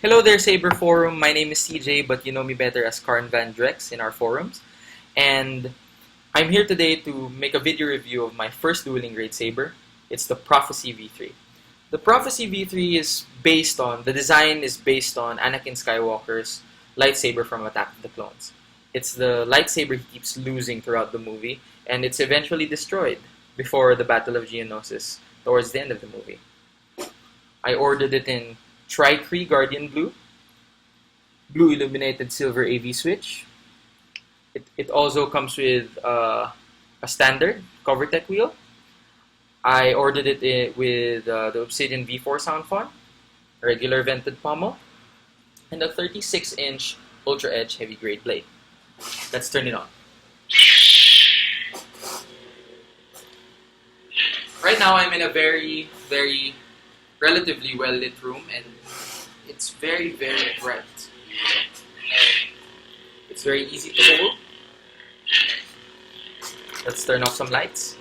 Hello there, Saber Forum. My name is CJ, but you know me better as Karn Van Drex in our forums. And I'm here today to make a video review of my first dueling grade Saber. It's the Prophecy V3. The Prophecy V3 is based on, the design is based on Anakin Skywalker's lightsaber from Attack of the Clones. It's the lightsaber he keeps losing throughout the movie, and it's eventually destroyed before the Battle of Geonosis towards the end of the movie. I ordered it in Tri-Cree Guardian Blue, Blue Illuminated Silver AV switch. It also comes with a standard CoverTech wheel. I ordered it with the Obsidian V4 sound font, regular vented pommel, and a 36-inch UltraEdge heavy grade blade. Let's turn it on. Right now I'm in a very relatively well-lit room, and it's very bright. It's very easy to hold. Let's turn off some lights.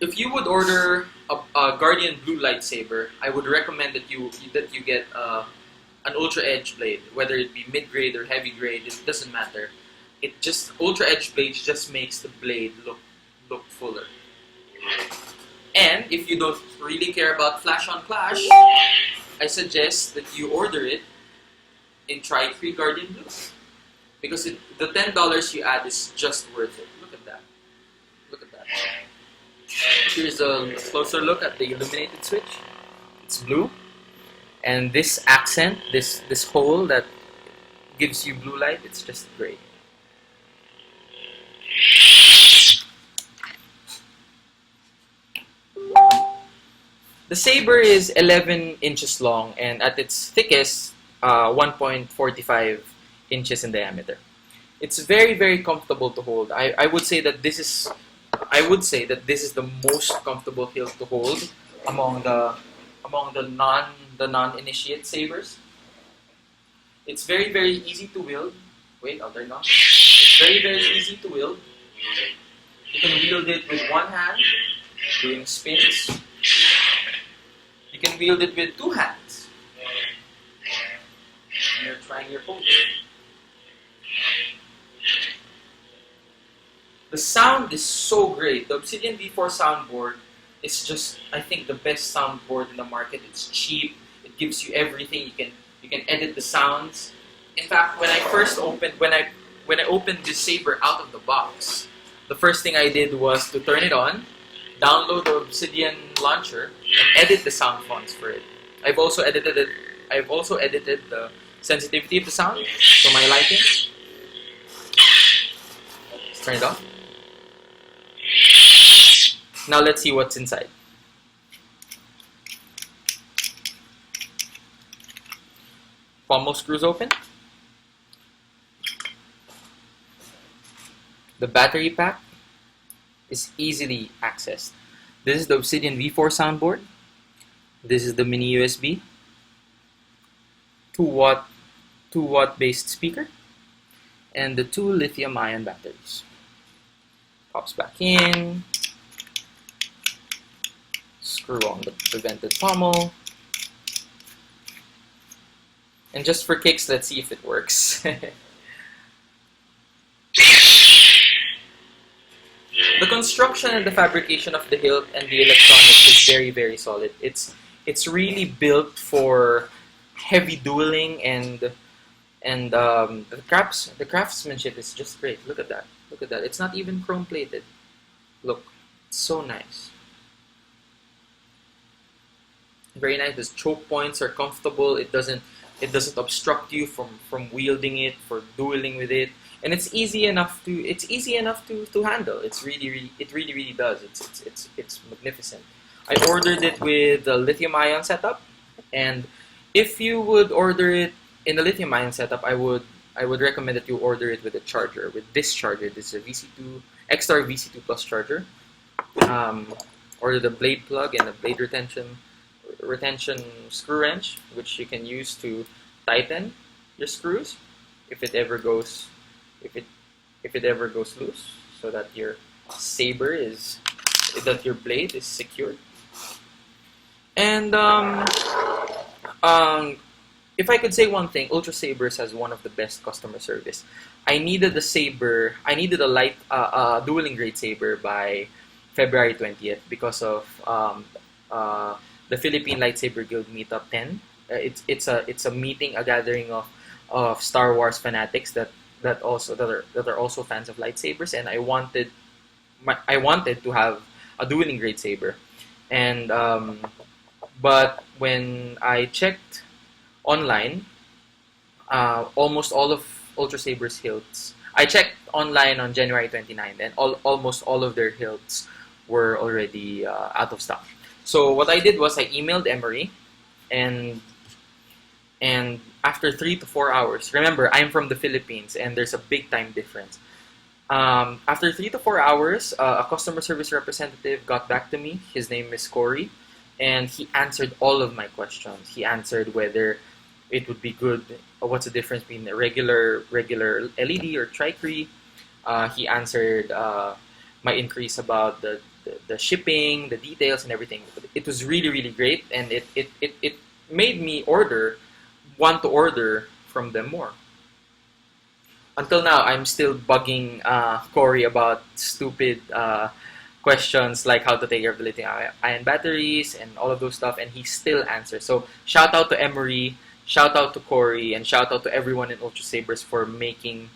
If you would order a Guardian Blue lightsaber, I would recommend that you get an UltraEdge blade, whether it be mid-grade or heavy grade. It doesn't matter. UltraEdge blades just makes the blade look fuller. And if you don't really care about flash on flash, I suggest that you order it in Tri-Cree Guardian Blue, because the $10 you add is just worth it. Look at that. Look at that. Here's a closer look at the illuminated switch. It's blue, and this accent, this hole that gives you blue light, it's just great. The Saber is 11 inches long, and at its thickest, 1.45 inches in diameter. It's very comfortable to hold. I would say that this is the most comfortable hilt to hold among the non-initiate sabers. It's very easy to wield. Wait, I'll turn it on. It's very easy to wield. You can wield it with one hand, doing spins. You can wield it with two hands. And you're trying your poker. The sound is so great. The Obsidian V4 soundboard is just, I think, the best soundboard in the market. It's cheap. It gives you everything. You can edit the sounds. In fact, when I opened this Saber out of the box, the first thing I did was to turn it on, download the Obsidian launcher, and edit the sound fonts for it. I've also edited the sensitivity of the sound to my liking. Let's turn it on. Now let's see what's inside. Pommel screws open. The battery pack is easily accessed. This is the Obsidian V4 soundboard. This is the mini USB. 2 watt based speaker, and the 2 lithium-ion batteries. Pops back in. Screw on the vented pommel. And just for kicks, let's see if it works. The construction and the fabrication of the hilt and the electronics is very solid. It's really built for heavy dueling, and the craftsmanship is just great. Look at that. Look at that. It's not even chrome plated. Look, it's so nice. Very nice. The choke points are comfortable. It doesn't obstruct you from wielding it, for dueling with it. And it's easy enough to handle. It really does. It's magnificent. I ordered it with a lithium-ion setup, and if you would order it in a lithium-ion setup, I would recommend that you order it with a charger. With this charger, this is a VC2 X-Star VC2 Plus charger. Order the blade plug and a blade retention screw wrench, which you can use to tighten your screws if it ever goes loose, so that your Saber is that your blade is secured. And if I could say one thing, Ultrasabers has one of the best customer service. I needed a light dueling grade saber by February 20th because of the Philippine Lightsaber Guild Meetup 10. It's a meeting, a gathering of Star Wars fanatics that are also fans of lightsabers, and I wanted to have a dueling grade saber, and but when I checked online, almost all of Ultrasabers hilts. I checked online on January 29th, and almost all of their hilts were already out of stock. So what I did was I emailed Emery, and after 3 to 4 hours, remember I'm from the Philippines, and there's a big time difference. After 3 to 4 hours, a customer service representative got back to me. His name is Corey, and he answered all of my questions. He answered whether it would be good, what's the difference between a regular LED or Tri-Cree. He answered my inquiries about the shipping, the details, and everything. It was really, really great, and it made me want to order from them more. Until now, I'm still bugging Corey about stupid questions like how to take care of the lithium-ion batteries and all of those stuff, and he still answers. So shout out to Emery, shout out to Corey, and shout out to everyone in Ultrasabers for making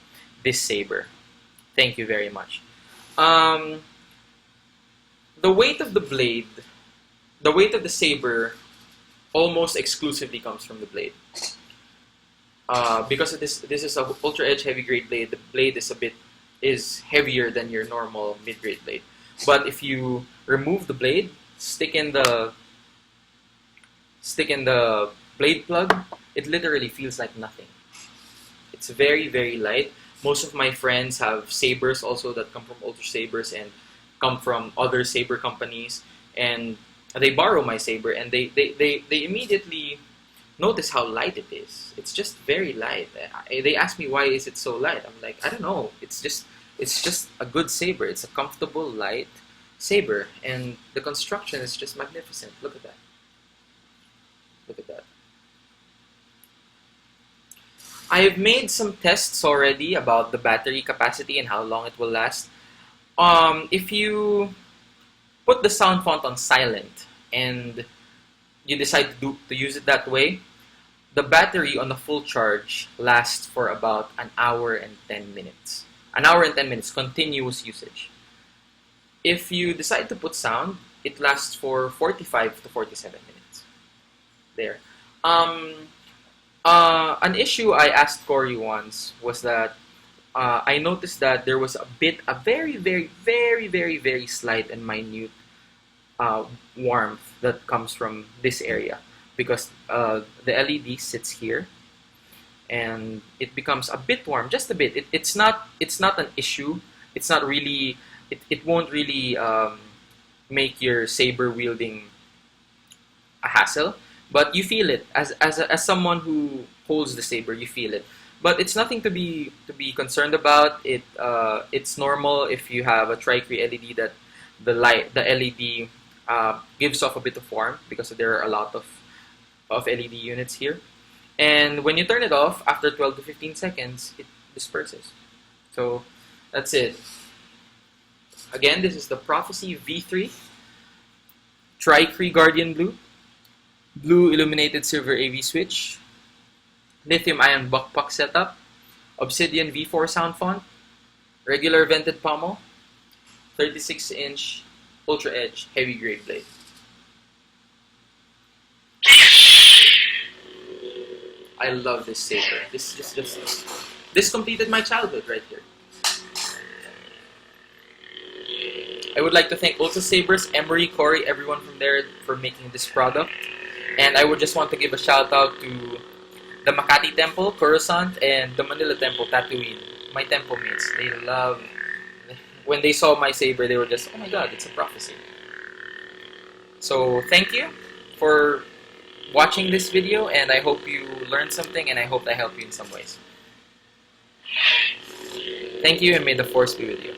this saber. Thank you very much. The weight of the blade, the weight of the saber almost exclusively comes from the blade. Because this is a UltraEdge heavy grade blade, the blade is heavier than your normal mid grade blade. But if you remove the blade, stick in the blade plug, it literally feels like nothing. It's very, very light. Most of my friends have sabers also that come from Ultrasabers and come from other saber companies, and they borrow my saber, and they immediately notice how light it is. It's just very light. They ask me, why is it so light? I'm like, I don't know. It's just a good saber. It's a comfortable, light saber, and the construction is just magnificent. Look at that. Look at that. I have made some tests already about the battery capacity and how long it will last. If you put the sound font on silent and you decide to use it that way, the battery on a full charge lasts for about an hour and 10 minutes. An hour and 10 minutes, continuous usage. If you decide to put sound, it lasts for 45 to 47 minutes. There. An issue I asked Corey once was that I noticed that there was a very, very, very, very, very slight and minute warmth that comes from this area, because the LED sits here, and it becomes a bit warm, just a bit. It's not an issue. It's not really. It won't really make your saber wielding a hassle, but you feel it as someone who holds the saber. You feel it, but it's nothing to be concerned about. It's normal if you have a Tri-Cree LED that the LED gives off a bit of warmth, because there are a lot of LED units here. And when you turn it off, after 12 to 15 seconds, it disperses. So that's it. Again, this is the Prophecy V3, Tri-Cree Guardian Blue, Blue Illuminated Silver AV switch, lithium-ion BuckPuck setup, Obsidian V4 sound font, regular vented pommel, 36-inch UltraEdge heavy grade blade. I love this saber. This completed my childhood right here. I would like to thank Ultrasabers, Emery, Corey, everyone from there for making this product. And I would just want to give a shout out to the Makati Temple, Coruscant, and the Manila Temple, Tatooine. My temple mates. They love... When they saw my saber, they were just, oh my god, it's a prophecy. So thank you for watching this video, and I hope you learned something, and I hope I helped you in some ways. Thank you, and may the Force be with you.